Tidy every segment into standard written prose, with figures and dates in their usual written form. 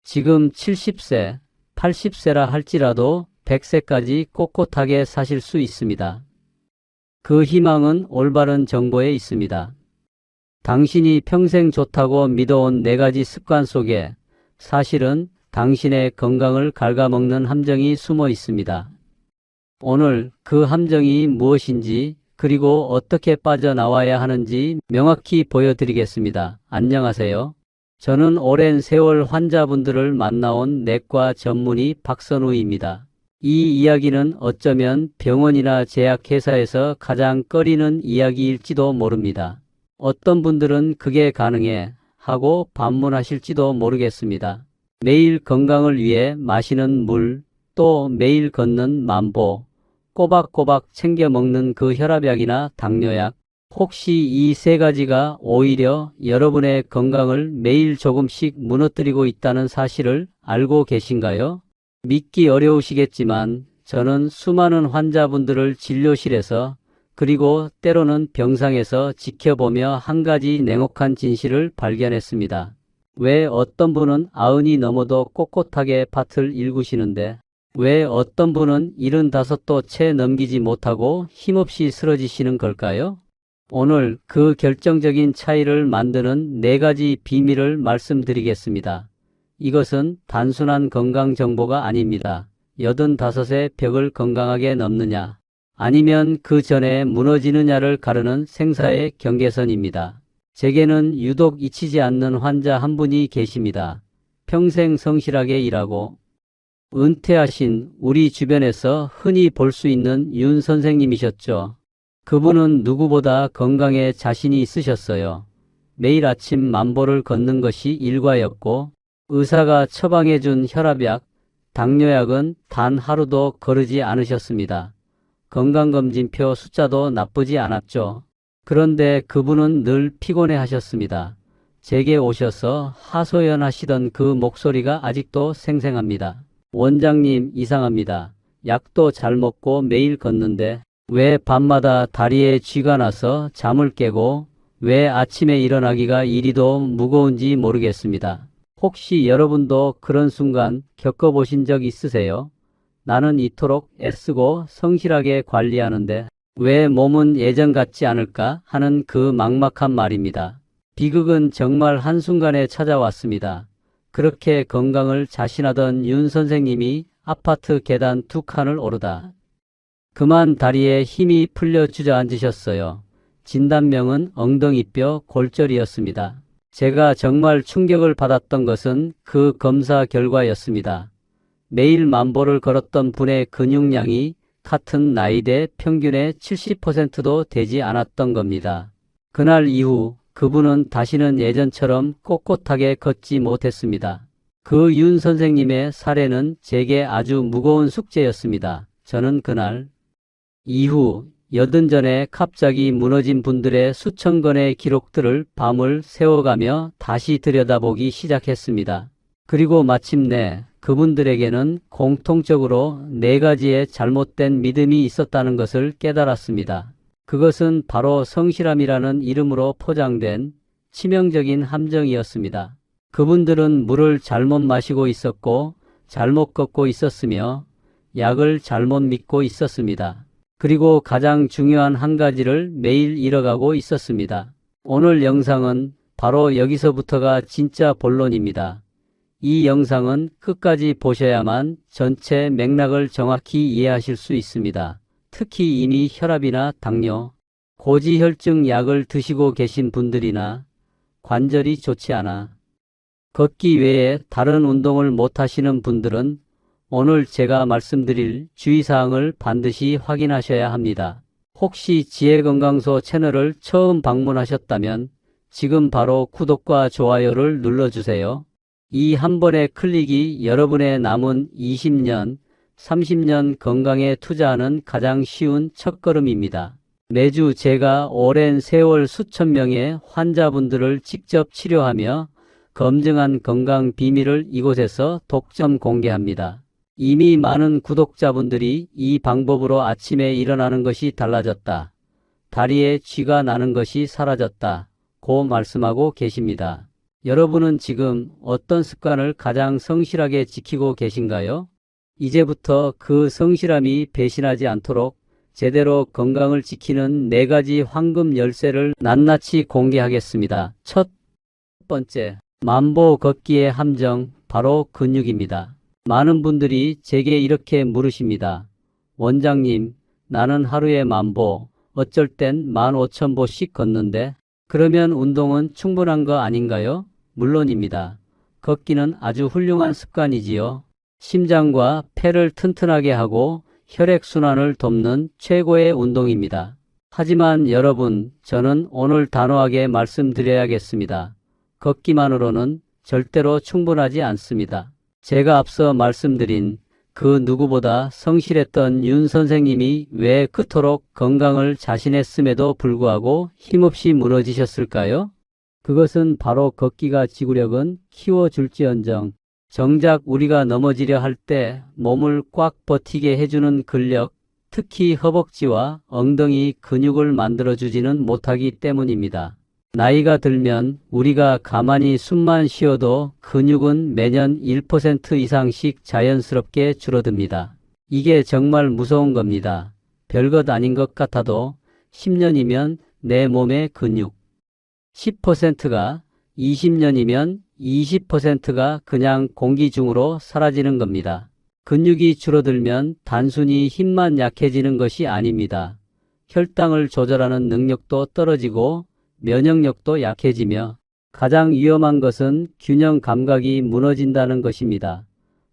지금 70세, 80세라 할지라도 100세까지 꼿꼿하게 사실 수 있습니다. 그 희망은 올바른 정보에 있습니다. 당신이 평생 좋다고 믿어온 4가지 습관 속에 사실은 당신의 건강을 갉아먹는 함정이 숨어 있습니다. 오늘 그 함정이 무엇인지 그리고 어떻게 빠져나와야 하는지 명확히 보여드리겠습니다. 안녕하세요. 저는 오랜 세월 환자분들을 만나온 내과 전문의 박선우입니다. 이 이야기는 어쩌면 병원이나 제약회사에서 가장 꺼리는 이야기일지도 모릅니다. 어떤 분들은 그게 가능해 하고 반문하실지도 모르겠습니다. 매일 건강을 위해 마시는 물, 또 매일 걷는 만보, 꼬박꼬박 챙겨 먹는 그 혈압약이나 당뇨약, 혹시 이 3가지가 오히려 여러분의 건강을 매일 조금씩 무너뜨리고 있다는 사실을 알고 계신가요? 믿기 어려우시겠지만 저는 수많은 환자분들을 진료실에서 그리고 때로는 병상에서 지켜보며 한 가지 냉혹한 진실을 발견했습니다. 왜 어떤 분은 90이 넘어도 꼿꼿하게 밭을 일구시는데 왜 어떤 분은 75도 채 넘기지 못하고 힘없이 쓰러지시는 걸까요? 오늘 그 결정적인 차이를 만드는 4가지 비밀을 말씀드리겠습니다. 이것은 단순한 건강 정보가 아닙니다. 85의 벽을 건강하게 넘느냐 아니면 그 전에 무너지느냐를 가르는 생사의 경계선입니다. 제게는 유독 잊히지 않는 환자 한 분이 계십니다. 평생 성실하게 일하고 은퇴하신 우리 주변에서 흔히 볼 수 있는 윤 선생님이셨죠. 그분은 누구보다 건강에 자신이 있으셨어요. 매일 아침 만보를 걷는 것이 일과였고 의사가 처방해준 혈압약, 당뇨약은 단 하루도 거르지 않으셨습니다. 건강검진표 숫자도 나쁘지 않았죠. 그런데 그분은 늘 피곤해 하셨습니다. 제게 오셔서 하소연하시던 그 목소리가 아직도 생생합니다. 원장님, 이상합니다. 약도 잘 먹고 매일 걷는데 왜 밤마다 다리에 쥐가 나서 잠을 깨고 왜 아침에 일어나기가 이리도 무거운지 모르겠습니다. 혹시 여러분도 그런 순간 겪어보신 적 있으세요? 나는 이토록 애쓰고 성실하게 관리하는데 왜 몸은 예전 같지 않을까 하는 그 막막한 말입니다. 비극은 정말 한순간에 찾아왔습니다. 그렇게 건강을 자신하던 윤 선생님이 아파트 계단 2칸을 오르다 그만 다리에 힘이 풀려 주저앉으셨어요. 진단명은 엉덩이뼈 골절이었습니다. 제가 정말 충격을 받았던 것은 그 검사 결과였습니다. 매일 만보를 걸었던 분의 근육량이 같은 나이대 평균의 70%도 되지 않았던 겁니다. 그날 이후 그분은 다시는 예전처럼 꼿꼿하게 걷지 못했습니다. 그 윤 선생님의 사례는 제게 아주 무거운 숙제였습니다. 저는 그날 이후 80전에 갑자기 무너진 분들의 수천 건의 기록들을 밤을 새워가며 다시 들여다보기 시작했습니다. 그리고 마침내 그분들에게는 공통적으로 4가지의 잘못된 믿음이 있었다는 것을 깨달았습니다. 그것은 바로 성실함이라는 이름으로 포장된 치명적인 함정이었습니다. 그분들은 물을 잘못 마시고 있었고 잘못 걷고 있었으며 약을 잘못 믿고 있었습니다. 그리고 가장 중요한 한 가지를 매일 잃어가고 있었습니다. 오늘 영상은 바로 여기서부터가 진짜 본론입니다. 이 영상은 끝까지 보셔야만 전체 맥락을 정확히 이해하실 수 있습니다. 특히 이미 혈압이나 당뇨, 고지혈증 약을 드시고 계신 분들이나 관절이 좋지 않아 걷기 외에 다른 운동을 못 하시는 분들은 오늘 제가 말씀드릴 주의사항을 반드시 확인하셔야 합니다. 혹시 지혜건강소 채널을 처음 방문하셨다면 지금 바로 구독과 좋아요를 눌러주세요. 이 한 번의 클릭이 여러분의 남은 20년, 30년 건강에 투자하는 가장 쉬운 첫걸음입니다. 매주 제가 오랜 세월 수천 명의 환자분들을 직접 치료하며 검증한 건강 비밀을 이곳에서 독점 공개합니다. 이미 많은 구독자분들이 이 방법으로 아침에 일어나는 것이 달라졌다, 다리에 쥐가 나는 것이 사라졌다 고 말씀하고 계십니다. 여러분은 지금 어떤 습관을 가장 성실하게 지키고 계신가요? 이제부터 그 성실함이 배신하지 않도록 제대로 건강을 지키는 4가지 황금 열쇠를 낱낱이 공개하겠습니다. 첫 번째, 만보 걷기의 함정, 바로 근육입니다. 많은 분들이 제게 이렇게 물으십니다. 원장님, 나는 하루에 10,000보, 어쩔 땐 15,000보씩 걷는데 그러면 운동은 충분한 거 아닌가요? 물론입니다. 걷기는 아주 훌륭한 습관이지요. 심장과 폐를 튼튼하게 하고 혈액순환을 돕는 최고의 운동입니다. 하지만 여러분, 저는 오늘 단호하게 말씀드려야겠습니다. 걷기만으로는 절대로 충분하지 않습니다. 제가 앞서 말씀드린 그 누구보다 성실했던 윤 선생님이 왜 그토록 건강을 자신했음에도 불구하고 힘없이 무너지셨을까요? 그것은 바로 걷기가 지구력은 키워줄지언정 정작 우리가 넘어지려 할 때 몸을 꽉 버티게 해주는 근력, 특히 허벅지와 엉덩이 근육을 만들어주지는 못하기 때문입니다. 나이가 들면 우리가 가만히 숨만 쉬어도 근육은 매년 1% 이상씩 자연스럽게 줄어듭니다. 이게 정말 무서운 겁니다. 별것 아닌 것 같아도 10년이면 내 몸의 근육 10%가 20년이면 20%가 그냥 공기 중으로 사라지는 겁니다. 근육이 줄어들면 단순히 힘만 약해지는 것이 아닙니다. 혈당을 조절하는 능력도 떨어지고 면역력도 약해지며 가장 위험한 것은 균형 감각이 무너진다는 것입니다.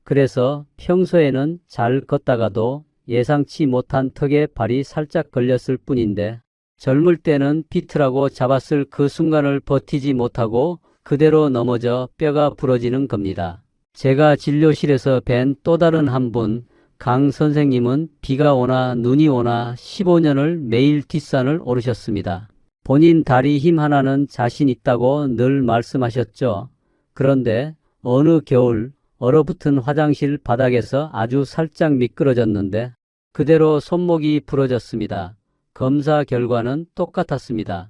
그래서 평소에는 잘 걷다가도 예상치 못한 턱에 발이 살짝 걸렸을 뿐인데 젊을 때는 비트라고 잡았을 그 순간을 버티지 못하고 그대로 넘어져 뼈가 부러지는 겁니다. 제가 진료실에서 뵌 또 다른 한 분, 강 선생님은 비가 오나 눈이 오나 15년을 매일 뒷산을 오르셨습니다. 본인 다리 힘 하나는 자신 있다고 늘 말씀하셨죠. 그런데 어느 겨울 얼어붙은 화장실 바닥에서 아주 살짝 미끄러졌는데 그대로 손목이 부러졌습니다. 검사 결과는 똑같았습니다.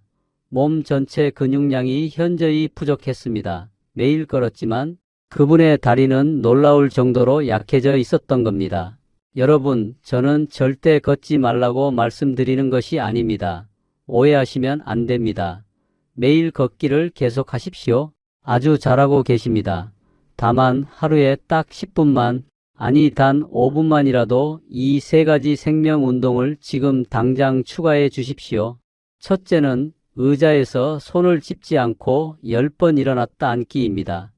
몸 전체 근육량이 현저히 부족했습니다. 매일 걸었지만 그분의 다리는 놀라울 정도로 약해져 있었던 겁니다. 여러분, 저는 절대 걷지 말라고 말씀드리는 것이 아닙니다. 오해하시면 안 됩니다. 매일 걷기를 계속하십시오. 아주 잘하고 계십니다. 다만 하루에 딱 10분만, 아니 단 5분만이라도 이 3가지 생명 운동을 지금 당장 추가해 주십시오. 첫째는 의자에서 손을 짚지 않고 10번 일어났다 앉기입니다.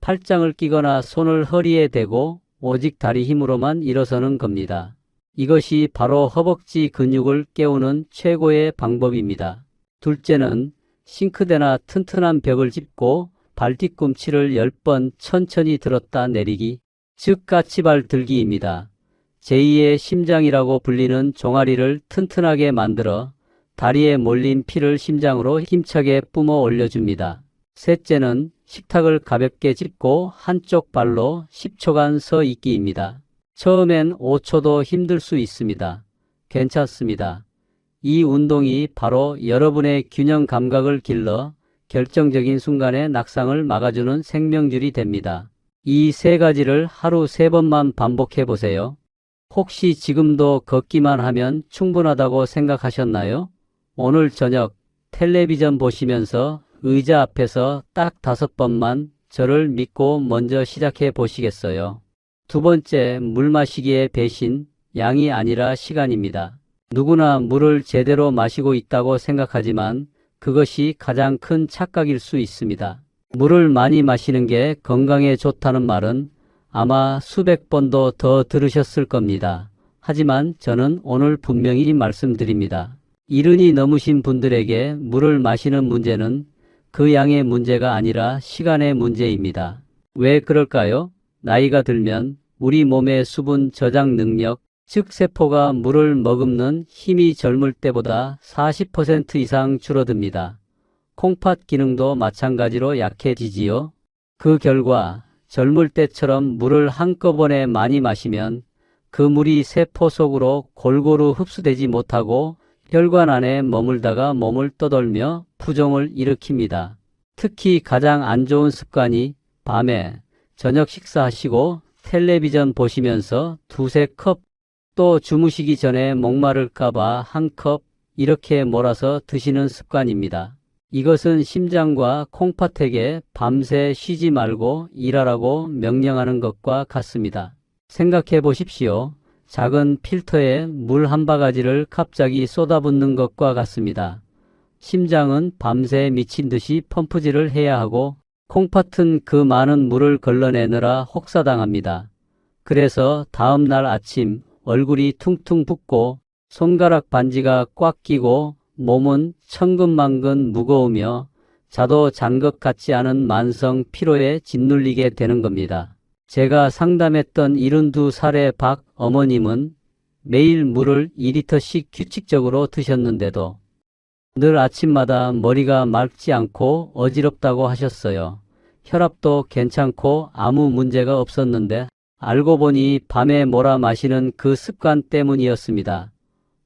팔짱을 끼거나 손을 허리에 대고 오직 다리 힘으로만 일어서는 겁니다. 이것이 바로 허벅지 근육을 깨우는 최고의 방법입니다. 둘째는 싱크대나 튼튼한 벽을 짚고 발 뒤꿈치를 10번 천천히 들었다 내리기, 즉 까치발 들기입니다. 제2의 심장이라고 불리는 종아리를 튼튼하게 만들어 다리에 몰린 피를 심장으로 힘차게 뿜어 올려줍니다. 셋째는 식탁을 가볍게 짚고 한쪽 발로 10초간 서 있기입니다. 처음엔 5초도 힘들 수 있습니다. 괜찮습니다. 이 운동이 바로 여러분의 균형 감각을 길러 결정적인 순간에 낙상을 막아주는 생명줄이 됩니다. 이 3가지를 하루 3번만 반복해 보세요. 혹시 지금도 걷기만 하면 충분하다고 생각하셨나요? 오늘 저녁 텔레비전 보시면서 의자 앞에서 딱 5번만 저를 믿고 먼저 시작해 보시겠어요? 두 번째, 물 마시기의 배신, 양이 아니라 시간입니다. 누구나 물을 제대로 마시고 있다고 생각하지만 그것이 가장 큰 착각일 수 있습니다. 물을 많이 마시는 게 건강에 좋다는 말은 아마 수백 번도 더 들으셨을 겁니다. 하지만 저는 오늘 분명히 말씀드립니다. 이른이 넘으신 분들에게 물을 마시는 문제는 그 양의 문제가 아니라 시간의 문제입니다. 왜 그럴까요? 나이가 들면 우리 몸의 수분 저장 능력, 즉 세포가 물을 머금는 힘이 젊을 때보다 40% 이상 줄어듭니다. 콩팥 기능도 마찬가지로 약해지지요. 그 결과 젊을 때처럼 물을 한꺼번에 많이 마시면 그 물이 세포 속으로 골고루 흡수되지 못하고 혈관 안에 머물다가 몸을 떠돌며 부종을 일으킵니다. 특히 가장 안 좋은 습관이 밤에 저녁 식사하시고 텔레비전 보시면서 두세 컵, 또 주무시기 전에 목마를까봐 한 컵 이렇게 몰아서 드시는 습관입니다. 이것은 심장과 콩팥에게 밤새 쉬지 말고 일하라고 명령하는 것과 같습니다. 생각해 보십시오. 작은 필터에 물 한 바가지를 갑자기 쏟아붓는 것과 같습니다. 심장은 밤새 미친 듯이 펌프질을 해야 하고 콩팥은 그 많은 물을 걸러내느라 혹사당합니다. 그래서 다음 날 아침 얼굴이 퉁퉁 붓고 손가락 반지가 꽉 끼고 몸은 천근만근 무거우며 자도 잔 것 같지 않은 만성 피로에 짓눌리게 되는 겁니다. 제가 상담했던 72살의 박 어머님은 매일 물을 2리터씩 규칙적으로 드셨는데도 늘 아침마다 머리가 맑지 않고 어지럽다고 하셨어요. 혈압도 괜찮고 아무 문제가 없었는데 알고 보니 밤에 몰아 마시는 그 습관 때문이었습니다.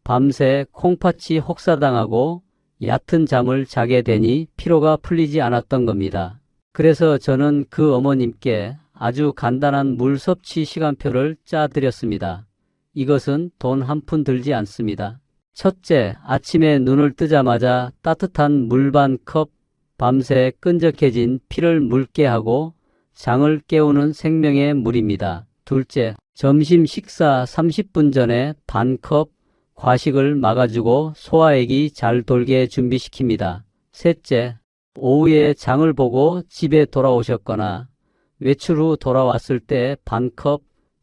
밤새 콩팥이 혹사당하고 얕은 잠을 자게 되니 피로가 풀리지 않았던 겁니다. 그래서 저는 그 어머님께 아주 간단한 물 섭취 시간표를 짜드렸습니다. 이것은 돈 한 푼 들지 않습니다. 첫째, 아침에 눈을 뜨자마자 따뜻한 물 반 컵, 밤새 끈적해진 피를 묽게 하고 장을 깨우는 생명의 물입니다. 둘째, 점심 식사 30분 전에 반 컵 과식을 막아주고 소화액이 잘 돌게 준비시킵니다. 셋째, 오후에 장을 보고 집에 돌아오셨거나 외출 후 돌아왔을 때 반 컵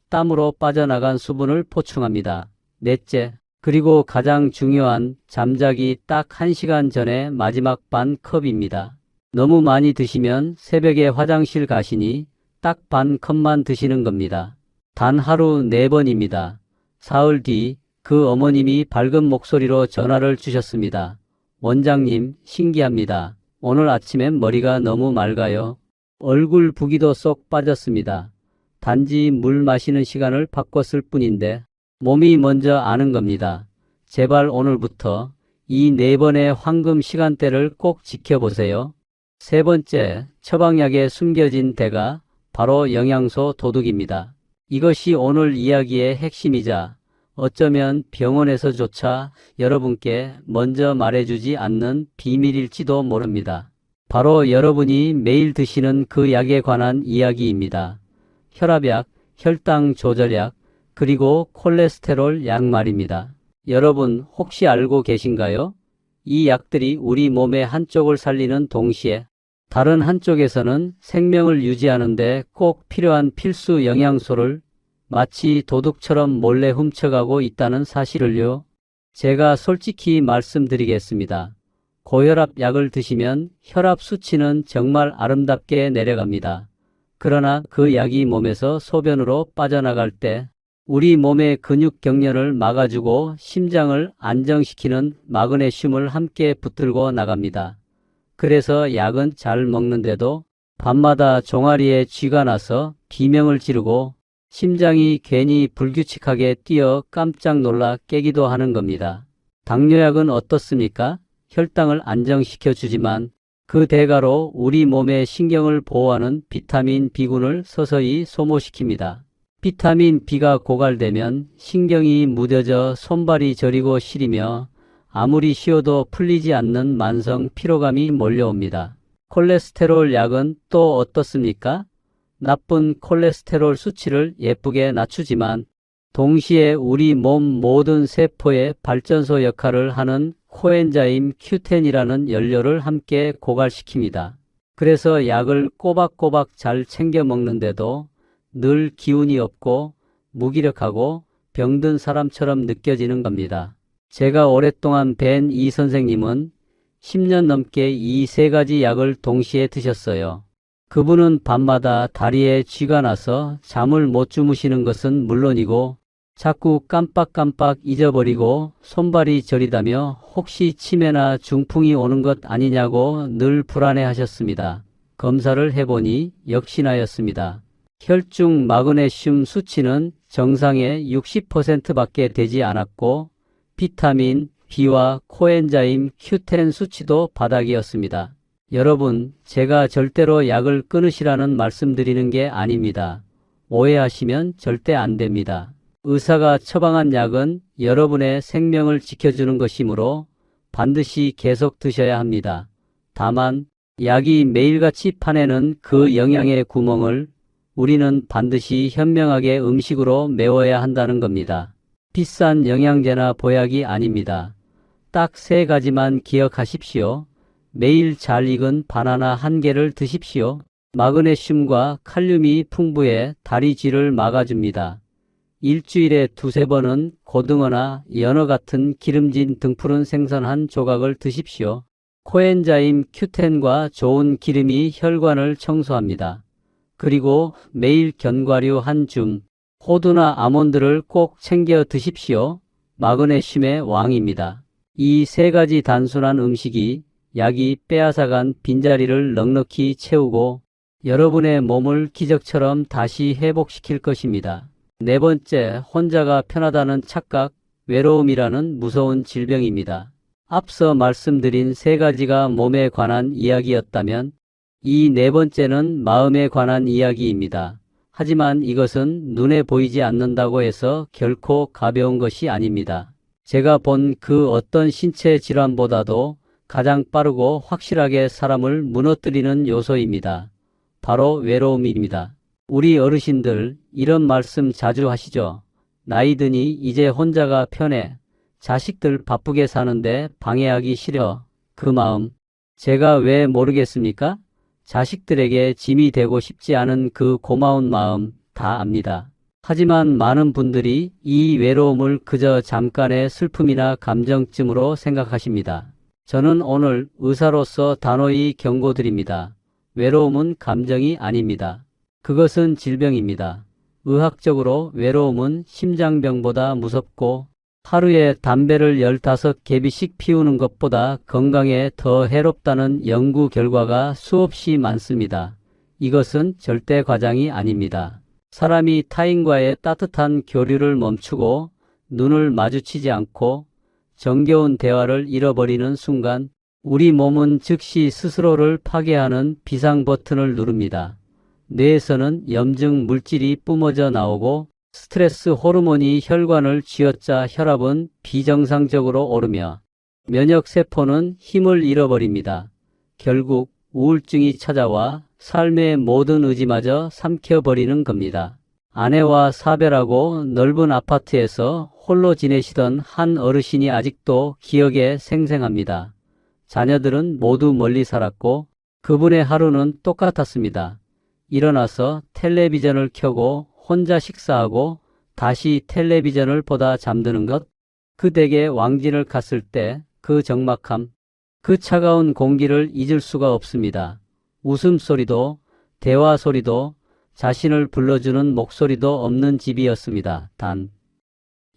땀으로 빠져나간 수분을 보충합니다. 넷째, 그리고 가장 중요한 잠자기 딱 1시간 전에 마지막 반 컵입니다. 너무 많이 드시면 새벽에 화장실 가시니 딱 반 컵만 드시는 겁니다. 단 하루 4번입니다. 사흘 뒤 그 어머님이 밝은 목소리로 전화를 주셨습니다. 원장님, 신기합니다. 오늘 아침엔 머리가 너무 맑아요. 얼굴 붓기도 쏙 빠졌습니다. 단지 물 마시는 시간을 바꿨을 뿐인데 몸이 먼저 아는 겁니다. 제발 오늘부터 이 4번의 황금 시간대를 꼭 지켜보세요. 세 번째, 처방약에 숨겨진 대가 바로 영양소 도둑입니다. 이것이 오늘 이야기의 핵심이자 어쩌면 병원에서조차 여러분께 먼저 말해주지 않는 비밀일지도 모릅니다. 바로 여러분이 매일 드시는 그 약에 관한 이야기입니다. 혈압약, 혈당 조절약, 그리고 콜레스테롤 약 말입니다. 여러분 혹시 알고 계신가요? 이 약들이 우리 몸의 한쪽을 살리는 동시에 다른 한쪽에서는 생명을 유지하는 데 꼭 필요한 필수 영양소를 마치 도둑처럼 몰래 훔쳐가고 있다는 사실을요. 제가 솔직히 말씀드리겠습니다. 고혈압 약을 드시면 혈압 수치는 정말 아름답게 내려갑니다. 그러나 그 약이 몸에서 소변으로 빠져나갈 때 우리 몸의 근육 경련을 막아주고 심장을 안정시키는 마그네슘을 함께 붙들고 나갑니다. 그래서 약은 잘 먹는데도 밤마다 종아리에 쥐가 나서 비명을 지르고 심장이 괜히 불규칙하게 뛰어 깜짝 놀라 깨기도 하는 겁니다. 당뇨약은 어떻습니까? 혈당을 안정시켜 주지만 그 대가로 우리 몸의 신경을 보호하는 비타민 B군을 서서히 소모시킵니다. 비타민 B가 고갈되면 신경이 무뎌져 손발이 저리고 시리며 아무리 쉬어도 풀리지 않는 만성 피로감이 몰려옵니다. 콜레스테롤 약은 또 어떻습니까? 나쁜 콜레스테롤 수치를 예쁘게 낮추지만 동시에 우리 몸 모든 세포의 발전소 역할을 하는 코엔자임 Q10이라는 연료를 함께 고갈시킵니다. 그래서 약을 꼬박꼬박 잘 챙겨 먹는데도 늘 기운이 없고 무기력하고 병든 사람처럼 느껴지는 겁니다. 제가 오랫동안 뵌 이 선생님은 10년 넘게 이 3가지 약을 동시에 드셨어요. 그분은 밤마다 다리에 쥐가 나서 잠을 못 주무시는 것은 물론이고 자꾸 깜빡깜빡 잊어버리고 손발이 저리다며 혹시 치매나 중풍이 오는 것 아니냐고 늘 불안해하셨습니다. 검사를 해보니 역시나였습니다. 혈중 마그네슘 수치는 정상의 60%밖에 되지 않았고 비타민 B와 코엔자임 Q10 수치도 바닥이었습니다. 여러분, 제가 절대로 약을 끊으시라는 말씀드리는 게 아닙니다. 오해하시면 절대 안 됩니다. 의사가 처방한 약은 여러분의 생명을 지켜주는 것이므로 반드시 계속 드셔야 합니다. 다만 약이 매일같이 파내는 그 영양의 구멍을 우리는 반드시 현명하게 음식으로 메워야 한다는 겁니다. 비싼 영양제나 보약이 아닙니다. 딱 3가지만 기억하십시오. 매일 잘 익은 바나나 1개를 드십시오. 마그네슘과 칼륨이 풍부해 다리쥐를 막아줍니다. 일주일에 2~3번은 고등어나 연어 같은 기름진 등푸른 생선 한 조각을 드십시오. 코엔자임 Q10과 좋은 기름이 혈관을 청소합니다. 그리고 매일 견과류 1줌, 호두나 아몬드를 꼭 챙겨 드십시오. 마그네슘의 왕입니다. 이 3가지 단순한 음식이 약이 빼앗아간 빈자리를 넉넉히 채우고 여러분의 몸을 기적처럼 다시 회복시킬 것입니다. 4번째, 혼자가 편하다는 착각, 외로움이라는 무서운 질병입니다. 앞서 말씀드린 3가지가 몸에 관한 이야기였다면 이 4번째는 마음에 관한 이야기입니다. 하지만 이것은 눈에 보이지 않는다고 해서 결코 가벼운 것이 아닙니다. 제가 본 그 어떤 신체 질환보다도 가장 빠르고 확실하게 사람을 무너뜨리는 요소입니다. 바로 외로움입니다. 우리 어르신들 이런 말씀 자주 하시죠. 나이 드니 이제 혼자가 편해. 자식들 바쁘게 사는데 방해하기 싫어. 그 마음 제가 왜 모르겠습니까? 자식들에게 짐이 되고 싶지 않은 그 고마운 마음 다 압니다. 하지만 많은 분들이 이 외로움을 그저 잠깐의 슬픔이나 감정쯤으로 생각하십니다. 저는 오늘 의사로서 단호히 경고드립니다. 외로움은 감정이 아닙니다. 그것은 질병입니다. 의학적으로 외로움은 심장병보다 무섭고 하루에 담배를 15개비씩 피우는 것보다 건강에 더 해롭다는 연구 결과가 수없이 많습니다. 이것은 절대 과장이 아닙니다. 사람이 타인과의 따뜻한 교류를 멈추고 눈을 마주치지 않고 정겨운 대화를 잃어버리는 순간 우리 몸은 즉시 스스로를 파괴하는 비상 버튼을 누릅니다. 뇌에서는 염증 물질이 뿜어져 나오고 스트레스 호르몬이 혈관을 쥐어짜 혈압은 비정상적으로 오르며 면역세포는 힘을 잃어버립니다. 결국 우울증이 찾아와 삶의 모든 의지마저 삼켜버리는 겁니다. 아내와 사별하고 넓은 아파트에서 홀로 지내시던 한 어르신이 아직도 기억에 생생합니다. 자녀들은 모두 멀리 살았고 그분의 하루는 똑같았습니다. 일어나서 텔레비전을 켜고 혼자 식사하고 다시 텔레비전을 보다 잠드는 것, 그 댁에 왕진을 갔을 때 그 적막함, 그 차가운 공기를 잊을 수가 없습니다. 웃음소리도 대화 소리도 자신을 불러주는 목소리도 없는 집이었습니다. 단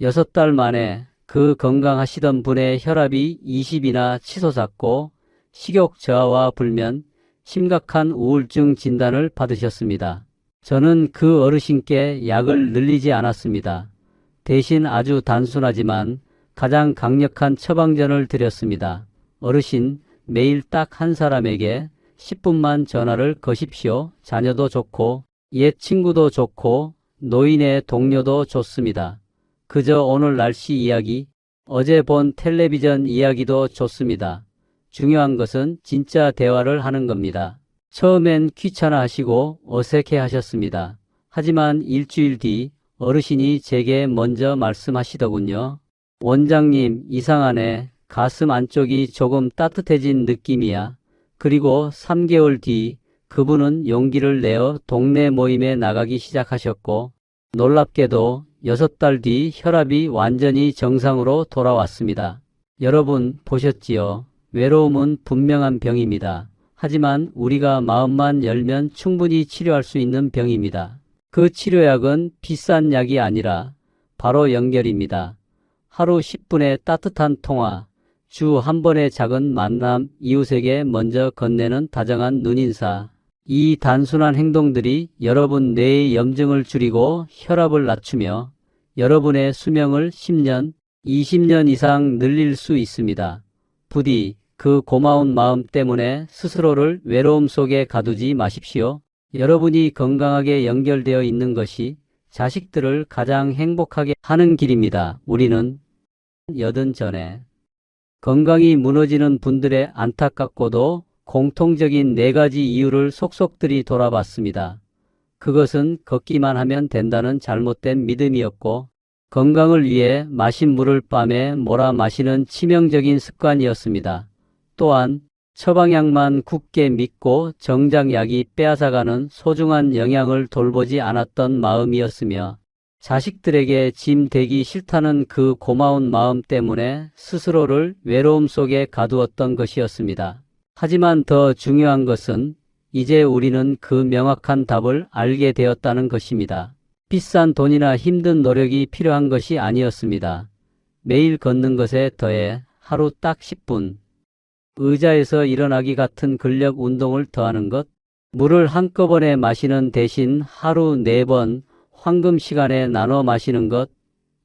6달 만에 그 건강하시던 분의 혈압이 20이나 치솟았고 식욕 저하와 불면, 심각한 우울증 진단을 받으셨습니다. 저는 그 어르신께 약을 늘리지 않았습니다. 대신 아주 단순하지만 가장 강력한 처방전을 드렸습니다. 어르신, 매일 딱 한 사람에게 10분만 전화를 거십시오. 자녀도 좋고 옛 친구도 좋고 노인의 동료도 좋습니다. 그저 오늘 날씨 이야기, 어제 본 텔레비전 이야기도 좋습니다. 중요한 것은 진짜 대화를 하는 겁니다. 처음엔 귀찮아 하시고 어색해 하셨습니다. 하지만 일주일 뒤 어르신이 제게 먼저 말씀하시더군요. 원장님, 이상하네. 가슴 안쪽이 조금 따뜻해진 느낌이야. 그리고 3개월 뒤 그분은 용기를 내어 동네 모임에 나가기 시작하셨고 놀랍게도 6달 뒤 혈압이 완전히 정상으로 돌아왔습니다. 여러분 보셨지요? 외로움은 분명한 병입니다. 하지만 우리가 마음만 열면 충분히 치료할 수 있는 병입니다. 그 치료약은 비싼 약이 아니라 바로 연결입니다. 하루 10분의 따뜻한 통화, 주 한 번의 작은 만남, 이웃에게 먼저 건네는 다정한 눈인사. 이 단순한 행동들이 여러분 뇌의 염증을 줄이고 혈압을 낮추며 여러분의 수명을 10년, 20년 이상 늘릴 수 있습니다. 부디 그 고마운 마음 때문에 스스로를 외로움 속에 가두지 마십시오. 여러분이 건강하게 연결되어 있는 것이 자식들을 가장 행복하게 하는 길입니다. 우리는 80전에 건강이 무너지는 분들의 안타깝고도 공통적인 4가지 이유를 속속들이 돌아봤습니다. 그것은 걷기만 하면 된다는 잘못된 믿음이었고, 건강을 위해 마신 물을 밤에 몰아 마시는 치명적인 습관이었습니다. 또한 처방약만 굳게 믿고 정작 약이 빼앗아가는 소중한 영양을 돌보지 않았던 마음이었으며, 자식들에게 짐 되기 싫다는 그 고마운 마음 때문에 스스로를 외로움 속에 가두었던 것이었습니다. 하지만 더 중요한 것은 이제 우리는 그 명확한 답을 알게 되었다는 것입니다. 비싼 돈이나 힘든 노력이 필요한 것이 아니었습니다. 매일 걷는 것에 더해 하루 딱 10분, 의자에서 일어나기 같은 근력 운동을 더하는 것, 물을 한꺼번에 마시는 대신 하루 4번 황금 시간에 나눠 마시는 것,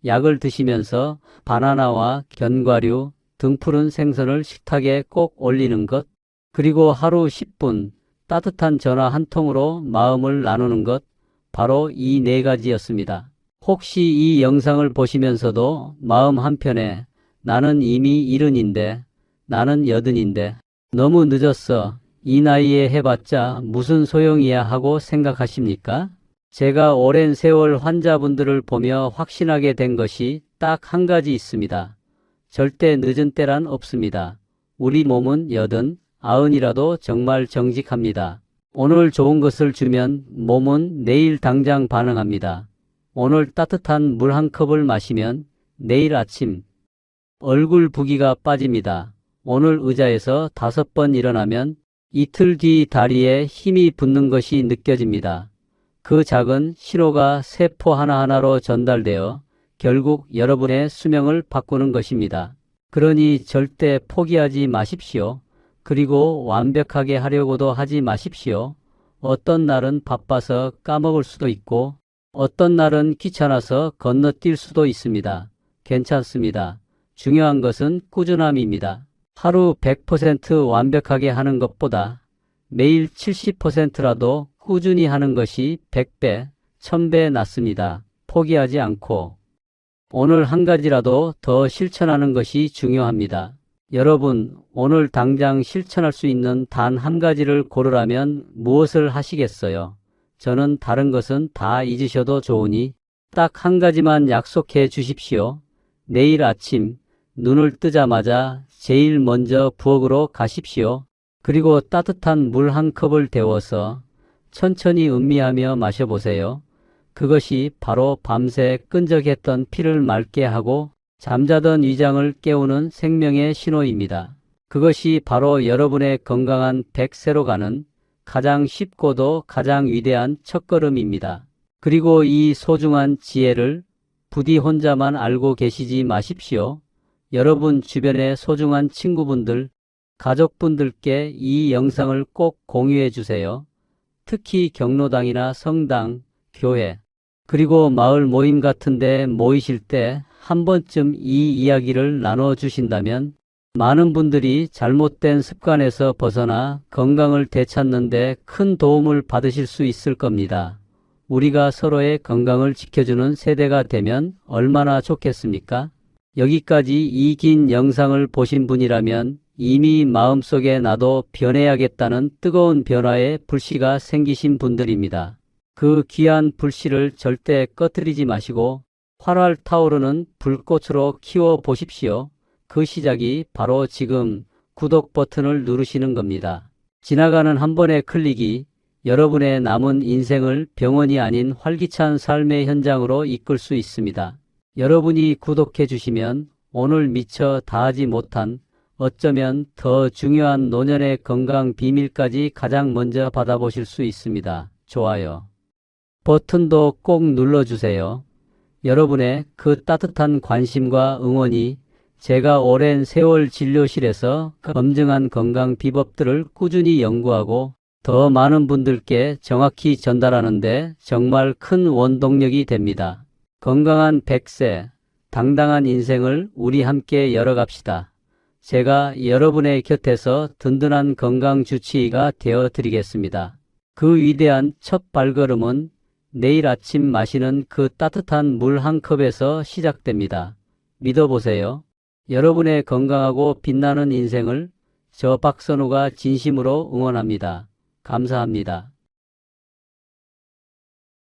약을 드시면서 바나나와 견과류, 등푸른 생선을 식탁에 꼭 올리는 것, 그리고 하루 10분 따뜻한 전화 한 통으로 마음을 나누는 것, 바로 이 4가지였습니다. 혹시 이 영상을 보시면서도 마음 한편에 나는 이미 70인데, 나는 80인데, 너무 늦었어. 이 나이에 해봤자 무슨 소용이야 하고 생각하십니까? 제가 오랜 세월 환자분들을 보며 확신하게 된 것이 딱 한 가지 있습니다. 절대 늦은 때란 없습니다. 우리 몸은 80, 90이라도 정말 정직합니다. 오늘 좋은 것을 주면 몸은 내일 당장 반응합니다. 오늘 따뜻한 물 한 컵을 마시면 내일 아침 얼굴 붓기가 빠집니다. 오늘 의자에서 5번 일어나면 이틀 뒤 다리에 힘이 붙는 것이 느껴집니다. 그 작은 신호가 세포 하나하나로 전달되어 결국 여러분의 수명을 바꾸는 것입니다. 그러니 절대 포기하지 마십시오. 그리고 완벽하게 하려고도 하지 마십시오. 어떤 날은 바빠서 까먹을 수도 있고, 어떤 날은 귀찮아서 건너뛸 수도 있습니다. 괜찮습니다. 중요한 것은 꾸준함입니다. 하루 100% 완벽하게 하는 것보다 매일 70%라도 꾸준히 하는 것이 100배, 1000배 낫습니다. 포기하지 않고 오늘 한 가지라도 더 실천하는 것이 중요합니다. 여러분, 오늘 당장 실천할 수 있는 단 한 가지를 고르라면 무엇을 하시겠어요? 저는 다른 것은 다 잊으셔도 좋으니 딱 한 가지만 약속해 주십시오. 내일 아침 눈을 뜨자마자 제일 먼저 부엌으로 가십시오. 그리고 따뜻한 물 한 컵을 데워서 천천히 음미하며 마셔보세요. 그것이 바로 밤새 끈적했던 피를 맑게 하고 잠자던 위장을 깨우는 생명의 신호입니다. 그것이 바로 여러분의 건강한 100세로 가는 가장 쉽고도 가장 위대한 첫걸음입니다. 그리고 이 소중한 지혜를 부디 혼자만 알고 계시지 마십시오. 여러분 주변의 소중한 친구분들, 가족분들께 이 영상을 꼭 공유해 주세요. 특히 경로당이나 성당, 교회, 그리고 마을 모임 같은 데 모이실 때 한 번쯤 이 이야기를 나눠주신다면 많은 분들이 잘못된 습관에서 벗어나 건강을 되찾는 데 큰 도움을 받으실 수 있을 겁니다. 우리가 서로의 건강을 지켜주는 세대가 되면 얼마나 좋겠습니까? 여기까지 이 긴 영상을 보신 분이라면 이미 마음속에 나도 변해야겠다는 뜨거운 변화의 불씨가 생기신 분들입니다. 그 귀한 불씨를 절대 꺼뜨리지 마시고 활활 타오르는 불꽃으로 키워 보십시오. 그 시작이 바로 지금 구독 버튼을 누르시는 겁니다. 지나가는 한 번의 클릭이 여러분의 남은 인생을 병원이 아닌 활기찬 삶의 현장으로 이끌 수 있습니다. 여러분이 구독해 주시면 오늘 미처 다하지 못한 어쩌면 더 중요한 노년의 건강 비밀까지 가장 먼저 받아보실 수 있습니다. 좋아요 버튼도 꼭 눌러주세요. 여러분의 그 따뜻한 관심과 응원이 제가 오랜 세월 진료실에서 검증한 건강 비법들을 꾸준히 연구하고 더 많은 분들께 정확히 전달하는 데 정말 큰 원동력이 됩니다. 건강한 100세, 당당한 인생을 우리 함께 열어갑시다. 제가 여러분의 곁에서 든든한 건강 주치의가 되어 드리겠습니다. 그 위대한 첫 발걸음은 내일 아침 마시는 그 따뜻한 물 한 컵에서 시작됩니다. 믿어보세요. 여러분의 건강하고 빛나는 인생을 저 박선우가 진심으로 응원합니다. 감사합니다.